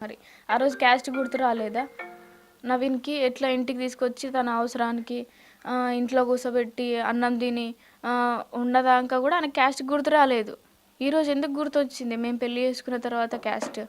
మరి ఆ రోజు క్యాస్ట్ గుర్తు రాలేదా? నవీన్‌కి ఎట్లా ఇంటికి తీసుకొచ్చి తన అవసరానికి ఇంట్లో కూర్చోబెట్టి అన్నం తిని ఉన్నదాంక కూడా ఆయనకి క్యాస్ట్ గుర్తు రాలేదు. ఈరోజు ఎందుకు గుర్తొచ్చింది మేము పెళ్లి చేసుకున్న తర్వాత క్యాస్ట్?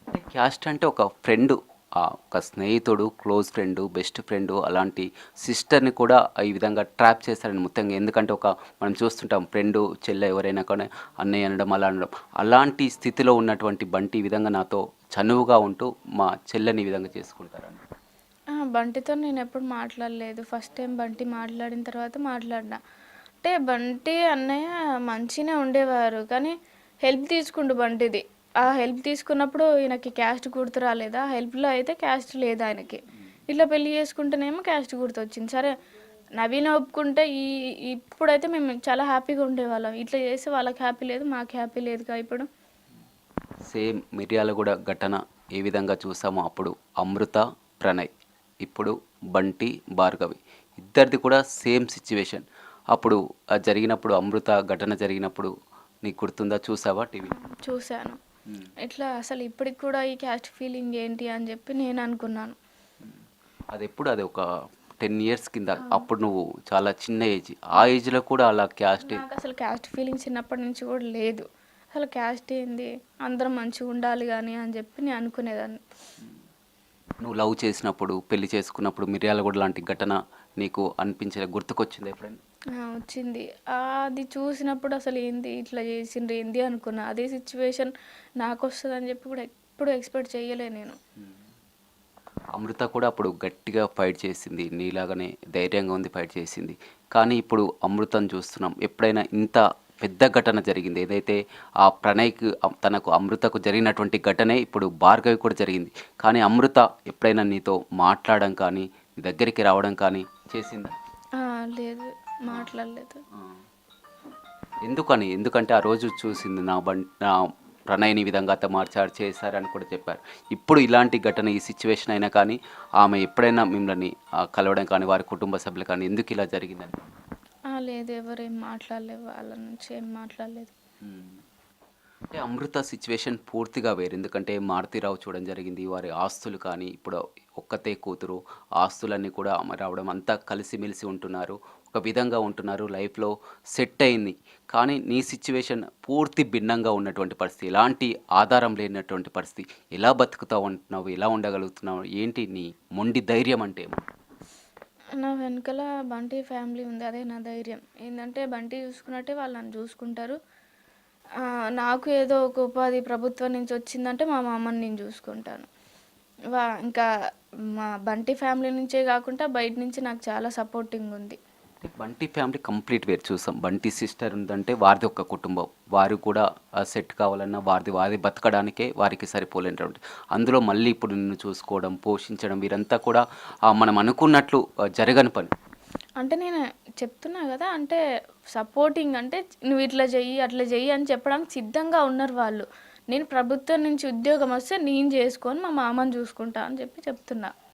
అంటే క్యాస్ట్ అంటే ఒక ఫ్రెండు, ఒక స్నేహితుడు, క్లోజ్ ఫ్రెండు, బెస్ట్ ఫ్రెండు అలాంటి సిస్టర్‌ని కూడా ఈ విధంగా ట్రాప్ చేశారని మొత్తంగా. ఎందుకంటే మనం చూస్తుంటాం ఫ్రెండు, చెల్లె ఎవరైనా కానీ అన్నయ్య అనడం, అలా అనడం. అలాంటి స్థితిలో ఉన్నటువంటి బంటి ఈ విధంగా నాతో చనువుగా ఉంటూ మా చెల్లెని ఈ విధంగా చేసుకుంటారని. బంటితో నేను ఎప్పుడు మాట్లాడలేదు. ఫస్ట్ టైం బంటి మాట్లాడిన తర్వాత మాట్లాడినా. అంటే బంటి అన్నయ్య మంచిగానే ఉండేవారు. కానీ హెల్ప్ తీసుకుండు బంటిది. ఆ హెల్ప్ తీసుకున్నప్పుడు ఈయనకి క్యాస్ట్ గుర్తు రాలేదా? హెల్ప్‌లో అయితే క్యాస్ట్ లేదు ఆయనకి. ఇట్లా పెళ్లి చేసుకుంటేనేమో క్యాస్ట్ గుర్తొచ్చింది. సరే నవీన్ ఒప్పుకుంటే ఇప్పుడైతే మేము చాలా హ్యాపీగా ఉండేవాళ్ళం. ఇట్లా చేస్తే వాళ్ళకి హ్యాపీ లేదు, మాకు హ్యాపీ లేదుగా ఇప్పుడు. సేమ్ మిర్యాలగూడ ఘటన ఏ విధంగా చూసామో అప్పుడు అమృత, ప్రణయ్, ఇప్పుడు బంటి, భార్గవి ఇద్దరిది కూడా సేమ్ సిచ్యువేషన్. అప్పుడు జరిగినప్పుడు అమృత ఘటన జరిగినప్పుడు నీకు గుర్తుందా? చూసావా టీవీ? చూశాను. ఇట్లా అసలు ఇప్పటికి కూడా ఈ క్యాస్ట్ ఫీలింగ్ ఏంటి అని చెప్పి నేను అనుకున్నాను. అది ఒక 10 ఇయర్స్ కింద. అప్పుడు నువ్వు చాలా చిన్న ఏజ్. ఆ ఏజ్‌లో కూడా అలా క్యాస్ట్ నాకు అసలు క్యాస్ట్ ఫీలింగ్ చిన్నప్పటి నుంచి కూడా లేదు. అసలు క్యాస్ట్ ఏంది? అందరం మంచిగా ఉండాలి గానీ అని చెప్పి నేను అనుకునేదాన్ని. నువ్వు లవ్ చేసినప్పుడు, పెళ్లి చేసుకున్నప్పుడు మిర్యాలగూడ లాంటి ఘటన నీకు గుర్తుకొచ్చిందా ఎప్పుడైనా? వచ్చింది. అది చూసినప్పుడు అసలు ఏంది ఇట్లా చేసిండ్రు ఏంది అనుకున్నా. అదే సిచ్యువేషన్ నాకొస్తదని చెప్పి కూడా ఎప్పుడు ఎక్స్‌పెక్ట్ చేయలే నేను. అమృత కూడా అప్పుడు గట్టిగా ఫైట్ చేసింది. నీలాగానే ధైర్యంగా ఉంది, ఫైట్ చేసింది. కానీ ఇప్పుడు అమృతను చూస్తున్నాం. ఎప్పుడైనా ఇంత పెద్ద ఘటన జరిగింది. ఏదైతే ఆ ప్రణయ్‌కి తనకు అమృతకు జరిగినటువంటి ఘటనే ఇప్పుడు భార్గవి కూడా జరిగింది. కానీ అమృత ఎప్పుడైనా నీతో మాట్లాడడం కానీ, నీ దగ్గరికి రావడం కానీ చేసిందా? లేదు మాట్లాడలేదు. ఆ! ఎందుకని? ఎందుకంటే ఆ రోజు చూసింది నా ప్రణయ్‌ని ఈ విధంగా హతమార్చారు, చేశారని కూడా చెప్పారు. ఇప్పుడు ఇలాంటి ఘటన ఈ సిచ్యువేషన్ అయినా కానీ ఆమె ఎప్పుడైనా మిమ్మల్ని కలవడం కానీ, వారి కుటుంబ సభ్యులు కానీ ఎందుకు ఇలా జరిగిందని? లేదు ఎవరేం మాట్లాడలేదు. వాళ్ళ నుంచి ఏం మాట్లాడలేదు. హ్మ్. అంటే అమృత సిచ్యువేషన్ పూర్తిగా వేరు. ఎందుకంటే మారుతీరావు చూడడం జరిగింది. వారి ఆస్తులు కానీ, ఇప్పుడు ఒక్కతే కూతురు. ఆస్తులన్నీ కూడా ఆమె రావడం, అంతా కలిసిమెలిసి ఉంటున్నారు. ఒక విధంగా ఉంటున్నారు. లైఫ్‌లో సెట్ అయింది. కానీ నీ సిచ్యువేషన్ పూర్తి భిన్నంగా ఉన్నటువంటి పరిస్థితి. ఎలాంటి ఆధారం లేనటువంటి పరిస్థితి. ఎలా బతుకుతావు అంటున్నావు? ఎలా ఉండగలుగుతున్నావు? ఏంటి నీ మొండి ధైర్యం అంటే ఏమో? నా వెనకాల బంటి ఫ్యామిలీ ఉంది. అదే నా ధైర్యం. ఏందంటే బంటి చూసుకున్నట్టే వాళ్ళు నన్ను చూసుకుంటారు. నాకు ఏదో ఒక ఉపాధి ప్రభుత్వం నుంచి వచ్చిందంటే మా మామని నేను చూసుకుంటాను. ఇంకా మా బంటి ఫ్యామిలీ నుంచే కాకుండా బయట నుంచి నాకు చాలా సపోర్టింగ్ ఉంది. అంటే బంటి ఫ్యామిలీ కంప్లీట్ వేరు చూసాం. బంటి సిస్టర్ ఉందంటే వారిది ఒక కుటుంబం. వారు కూడా సెట్ కావాలన్నా వారిది బతకడానికే వారికి సరిపోలేనటువంటి. అందులో మళ్ళీ ఇప్పుడు నిన్ను చూసుకోవడం, పోషించడం వీరంతా కూడా మనం అనుకున్నట్లు జరగని పని. అంటే నేను చెప్తున్నా కదా! అంటే సపోర్టింగ్ అంటే నువ్వు ఇట్లా చెయ్యి, అట్లా చెయ్యి అని చెప్పడానికి సిద్ధంగా ఉన్నారు వాళ్ళు. నేను ప్రభుత్వం నుంచి ఉద్యోగం వస్తే నేను చేసుకొని మా మామని చూసుకుంటా అని చెప్పి చెప్తున్నా.